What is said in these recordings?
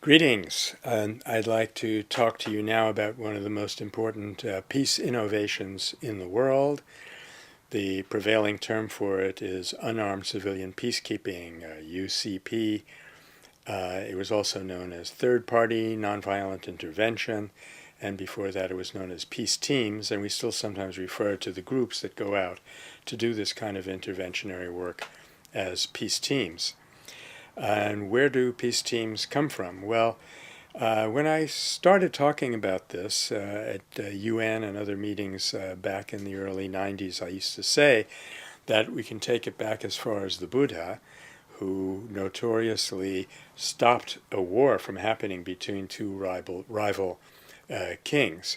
Greetings. I'd like to talk to you now about one of the most important peace innovations in the world. The prevailing term for it is unarmed civilian peacekeeping, UCP. It was also known as third-party nonviolent intervention, and before that it was known as peace teams, and we still sometimes refer to the groups that go out to do this kind of interventionary work as peace teams. And where do peace teams come from? Well, when I started talking about this at UN and other meetings back in the early 90s, I used to say that we can take it back as far as the Buddha, who notoriously stopped a war from happening between two rival kings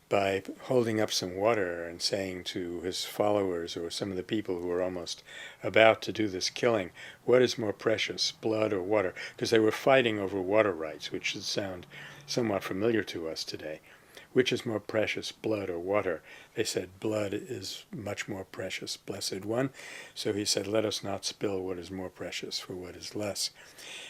by holding up some water and saying to his followers or some of the people who were almost about to do this killing, what is more precious, blood or water? Because they were fighting over water rights, which should sound somewhat familiar to us today. Which is more precious, blood or water? They said, blood is much more precious, blessed one. So he said, let us not spill what is more precious for what is less.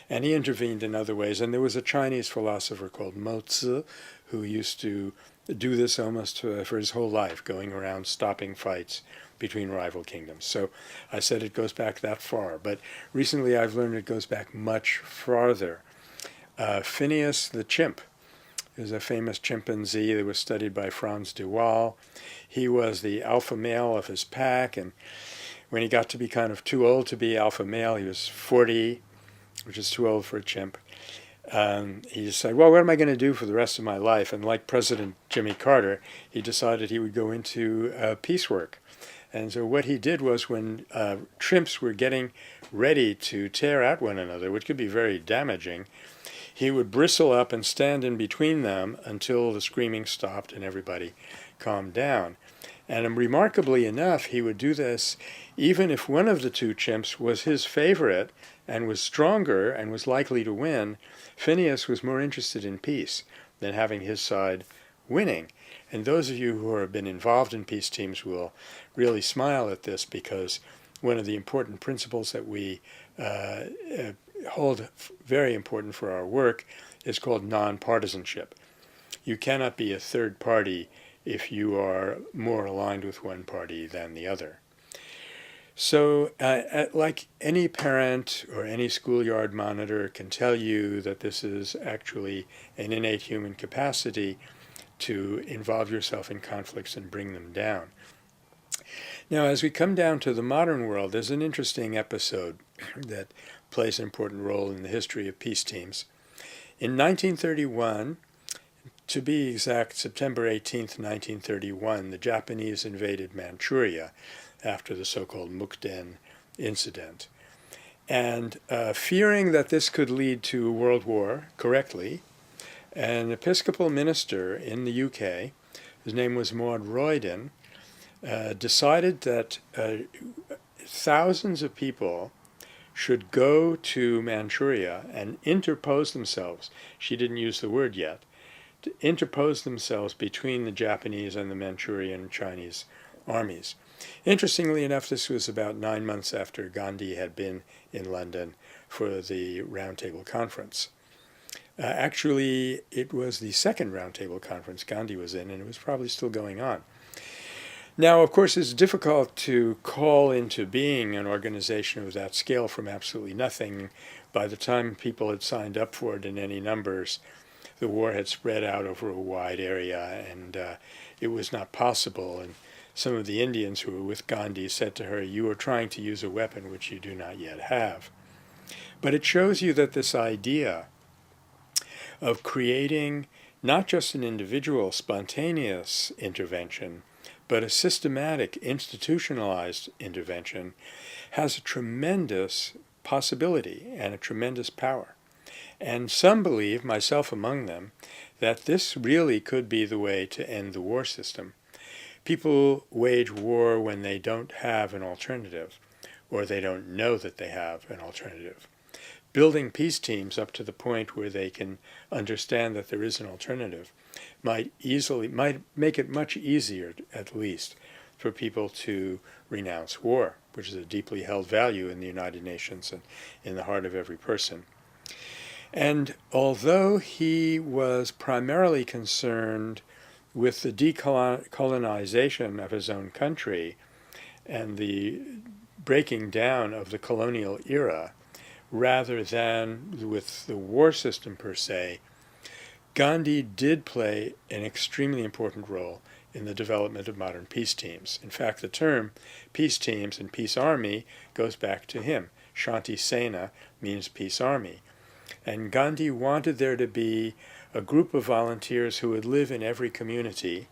And he intervened in other ways. And there was a Chinese philosopher called Mo Tzu who used to do this almost for his whole life, going around stopping fights between rival kingdoms. So I said it goes back that far. But recently I've learned it goes back much farther. Phineas the chimp is a famous chimpanzee that was studied by Franz de Waal. He was the alpha male of his pack, and when he got to be kind of too old to be alpha male, he was 40, which is too old for a chimp. He decided, well, what am I going to do for the rest of my life? And like President Jimmy Carter, he decided he would go into peace work. And so what he did was when chimps were getting ready to tear at one another, which could be very damaging, he would bristle up and stand in between them until the screaming stopped and everybody calmed down. And remarkably enough, he would do this even if one of the two chimps was his favorite and was stronger and was likely to win. Phineas was more interested in peace than having his side winning. And those of you who have been involved in peace teams will really smile at this, because one of the important principles that we hold very important for our work is called non-partisanship. You cannot be a third party if you are more aligned with one party than the other. So like any parent or any schoolyard monitor can tell you that this is actually an innate human capacity to involve yourself in conflicts and bring them down. Now, as we come down to the modern world, there's an interesting episode that plays an important role in the history of peace teams. In 1931, to be exact, September 18th, 1931, the Japanese invaded Manchuria after the so-called Mukden incident. And fearing that this could lead to a world war, correctly, an Episcopal minister in the UK, his name was Maud Royden, decided that thousands of people should go to Manchuria and interpose themselves. She didn't use the word yet. To interpose themselves between the Japanese and the Manchurian Chinese armies. Interestingly enough, this was about 9 months after Gandhi had been in London for the Roundtable Conference. Actually, it was the second Roundtable Conference Gandhi was in, and it was probably still going on. Now, of course, it's difficult to call into being an organization of that scale from absolutely nothing. By the time people had signed up for it in any numbers, the war had spread out over a wide area, and it was not possible. And some of the Indians who were with Gandhi said to her, you are trying to use a weapon which you do not yet have. But it shows you that this idea of creating not just an individual spontaneous intervention, but a systematic, institutionalized intervention has a tremendous possibility and a tremendous power. And some believe, myself among them, that this really could be the way to end the war system. People wage war when they don't have an alternative, or they don't know that they have an alternative. Building peace teams up to the point where they can understand that there is an alternative might make it much easier, at least, for people to renounce war, which is a deeply held value in the United Nations and in the heart of every person. And although he was primarily concerned with the decolonization of his own country and the breaking down of the colonial era, rather than with the war system per se, Gandhi did play an extremely important role in the development of modern peace teams. In fact, the term peace teams and peace army goes back to him. Shanti Sena means peace army. And Gandhi wanted there to be a group of volunteers who would live in every community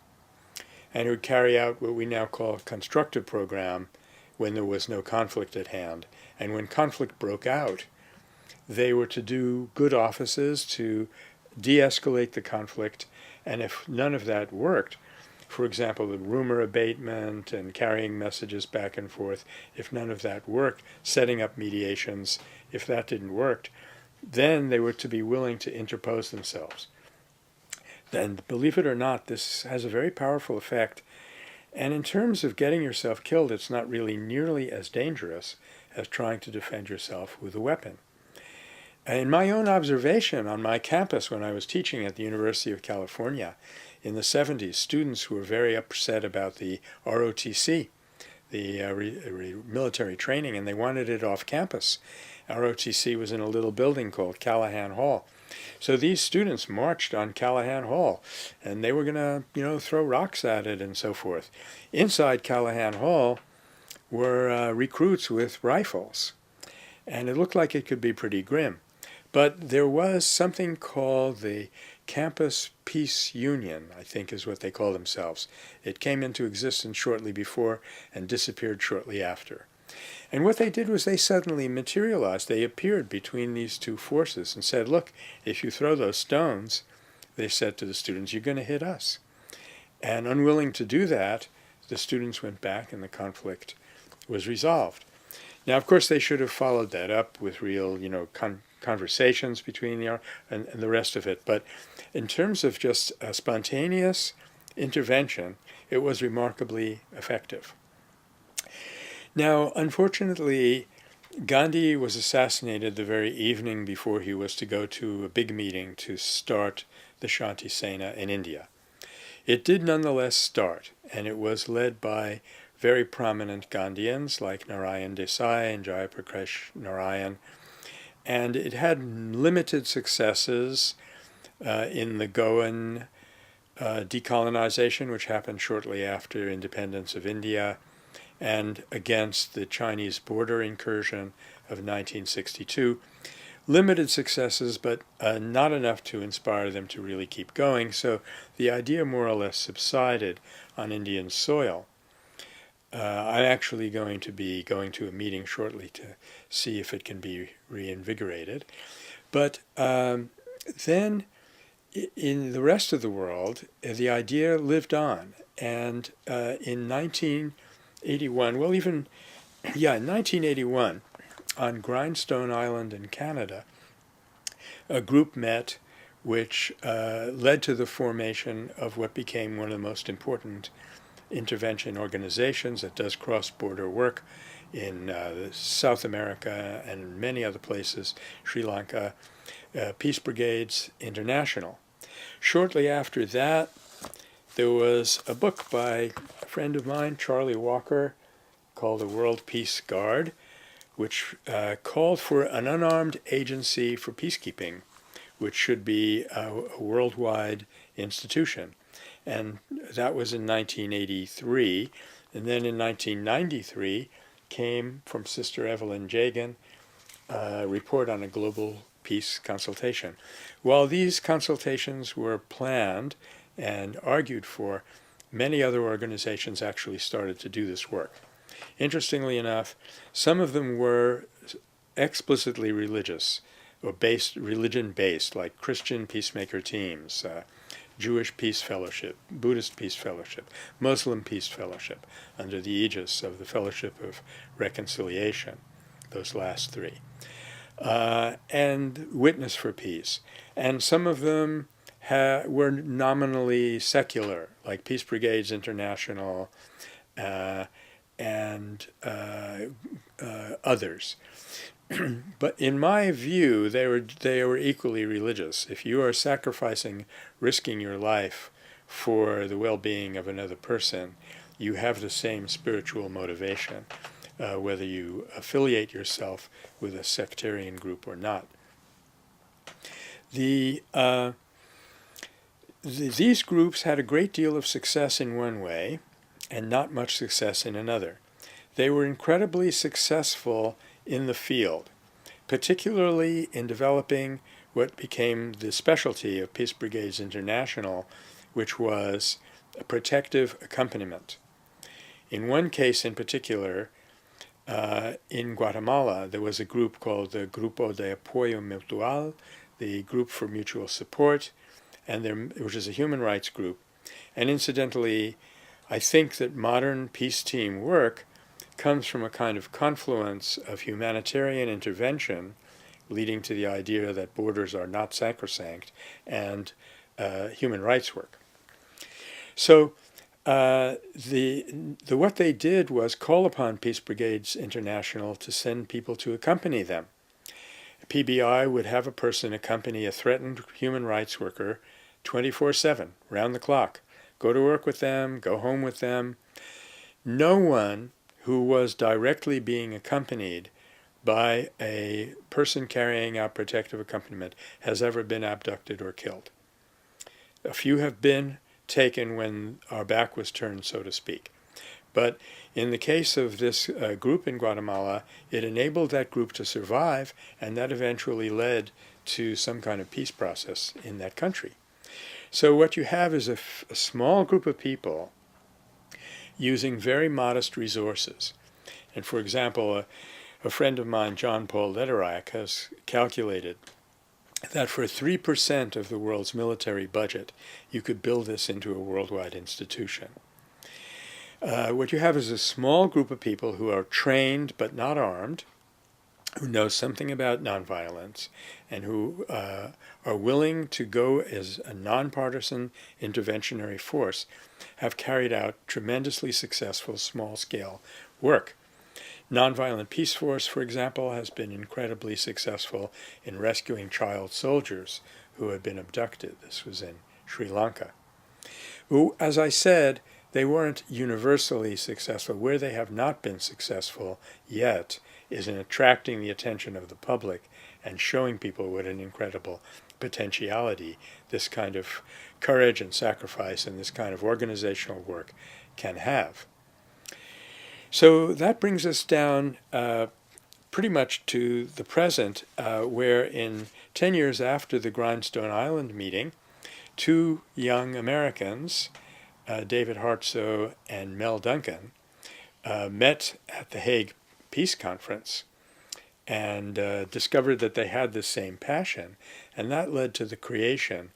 and who would carry out what we now call a constructive program when there was no conflict at hand. And when conflict broke out, they were to do good offices to de-escalate the conflict, and if none of that worked, for example, the rumor abatement and carrying messages back and forth, if none of that worked, setting up mediations, if that didn't work, then they were to be willing to interpose themselves. And believe it or not, this has a very powerful effect. And in terms of getting yourself killed, it's not really nearly as dangerous as trying to defend yourself with a weapon. In my own observation on my campus when I was teaching at the University of California in the 70s, students were very upset about the ROTC, the military training, and they wanted it off campus. ROTC was in a little building called Callahan Hall. So these students marched on Callahan Hall, and they were going to, throw rocks at it and so forth. Inside Callahan Hall were recruits with rifles, and it looked like it could be pretty grim. But there was something called the Campus Peace Union, I think is what they call themselves. It came into existence shortly before and disappeared shortly after. And what they did was they suddenly materialized. They appeared between these two forces and said, look, if you throw those stones, they said to the students, you're going to hit us. And unwilling to do that, the students went back and the conflict was resolved. Now, of course, they should have followed that up with real, conversations between and the rest of it. But in terms of just a spontaneous intervention, it was remarkably effective. Now, unfortunately, Gandhi was assassinated the very evening before he was to go to a big meeting to start the Shanti Sena in India. It did nonetheless start, and it was led by very prominent Gandhians like Narayan Desai and Jayaprakash Narayan. And it had limited successes in the Goan decolonization, which happened shortly after independence of India, and against the Chinese border incursion of 1962. Limited successes, but not enough to inspire them to really keep going. So the idea more or less subsided on Indian soil. I'm actually going to be going to a meeting shortly to see if it can be reinvigorated. But then in the rest of the world, the idea lived on. And in 1981, in 1981, on Grindstone Island in Canada, a group met which led to the formation of what became one of the most important intervention organizations that does cross-border work in South America and many other places, Sri Lanka, Peace Brigades International. Shortly after that, there was a book by a friend of mine, Charlie Walker, called The World Peace Guard, which called for an unarmed agency for peacekeeping, which should be a worldwide institution. And that was in 1983. And then in 1993 came from Sister Evelyn Jagan a report on a global peace consultation. While these consultations were planned and argued for, many other organizations actually started to do this work. Interestingly enough, some of them were explicitly religious or religion-based, like Christian peacemaker teams, Jewish Peace Fellowship, Buddhist Peace Fellowship, Muslim Peace Fellowship, under the aegis of the Fellowship of Reconciliation, those last three, and Witness for Peace. And some of them were nominally secular, like Peace Brigades International and others. But in my view, they were equally religious. If you are sacrificing, risking your life for the well-being of another person, you have the same spiritual motivation, whether you affiliate yourself with a sectarian group or not. These groups had a great deal of success in one way and not much success in another. They were incredibly successful in the field, particularly in developing what became the specialty of Peace Brigades International, which was a protective accompaniment. In one case in particular, in Guatemala, there was a group called the Grupo de Apoyo Mutual, the Group for Mutual Support, which is a human rights group. And incidentally, I think that modern peace team work comes from a kind of confluence of humanitarian intervention, leading to the idea that borders are not sacrosanct, and human rights work. So what they did was call upon Peace Brigades International to send people to accompany them. PBI would have a person accompany a threatened human rights worker 24/7, round the clock. Go to work with them, go home with them. No one who was directly being accompanied by a person carrying out protective accompaniment has ever been abducted or killed. A few have been taken when our back was turned, so to speak. But in the case of this group in Guatemala, it enabled that group to survive, and that eventually led to some kind of peace process in that country. So what you have is a small group of people using very modest resources. And for example, a friend of mine, John Paul Lederach, has calculated that for 3% of the world's military budget, you could build this into a worldwide institution. What you have is a small group of people who are trained but not armed, who know something about nonviolence, and who are willing to go as a nonpartisan interventionary force, have carried out tremendously successful small-scale work. Nonviolent Peace Force, for example, has been incredibly successful in rescuing child soldiers who had been abducted. This was in Sri Lanka. Who, as I said, they weren't universally successful. Where they have not been successful yet is in attracting the attention of the public and showing people what an incredible potentiality this kind of courage and sacrifice and this kind of organizational work can have. So that brings us down pretty much to the present, where in 10 years after the Grindstone Island meeting, two young Americans, David Hartsoe and Mel Duncan, met at the Hague Peace Conference and discovered that they had the same passion, and that led to the creation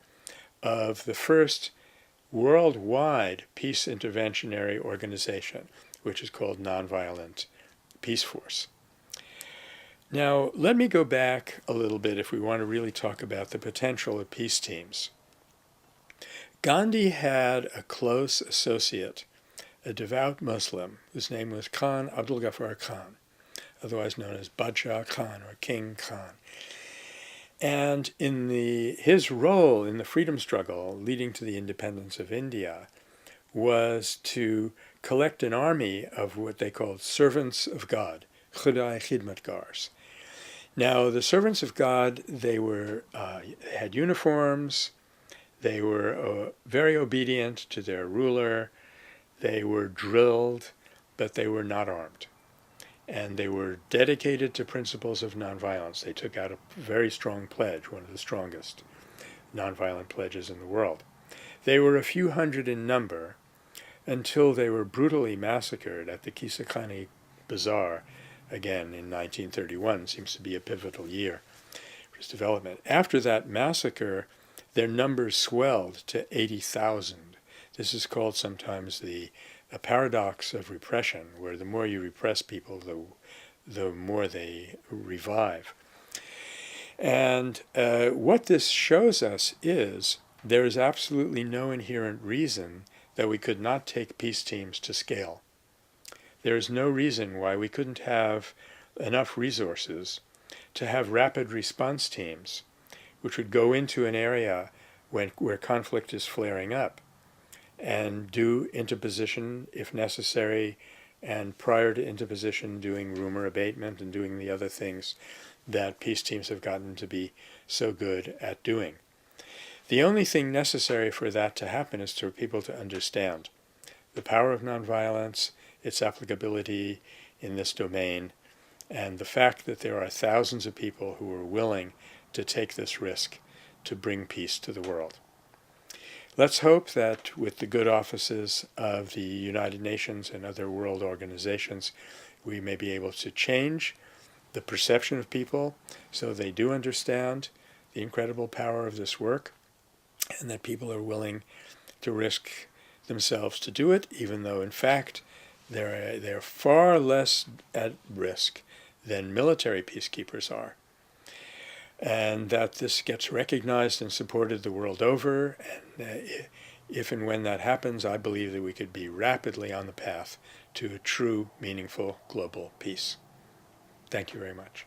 of the first worldwide peace interventionary organization, which is called Nonviolent Peace Force. Now, let me go back a little bit if we want to really talk about the potential of peace teams. Gandhi had a close associate, a devout Muslim, whose name was Khan Abdul Ghaffar Khan, otherwise known as Badshah Khan or King Khan. And in his role in the freedom struggle leading to the independence of India was to collect an army of what they called servants of God, Khudai Khidmatgars. Now, the servants of God, they had uniforms, they were very obedient to their ruler, they were drilled, but they were not armed. And they were dedicated to principles of nonviolence. They took out a very strong pledge, one of the strongest nonviolent pledges in the world. They were a few hundred in number until they were brutally massacred at the Kisakani Bazaar, again in 1931. Seems to be a pivotal year for its development. After that massacre, their numbers swelled to 80,000. This is called sometimes a paradox of repression, where the more you repress people, the more they revive. And what this shows us is there is absolutely no inherent reason that we could not take peace teams to scale. There is no reason why we couldn't have enough resources to have rapid response teams, which would go into an area where conflict is flaring up and do interposition if necessary, and prior to interposition doing rumor abatement and doing the other things that peace teams have gotten to be so good at doing. The only thing necessary for that to happen is for people to understand the power of nonviolence, its applicability in this domain, and the fact that there are thousands of people who are willing to take this risk to bring peace to the world. Let's hope that with the good offices of the United Nations and other world organizations, we may be able to change the perception of people so they do understand the incredible power of this work, and that people are willing to risk themselves to do it, even though in fact they're far less at risk than military peacekeepers are. And that this gets recognized and supported the world over, and if and when that happens, I believe that we could be rapidly on the path to a true, meaningful global peace. Thank you very much.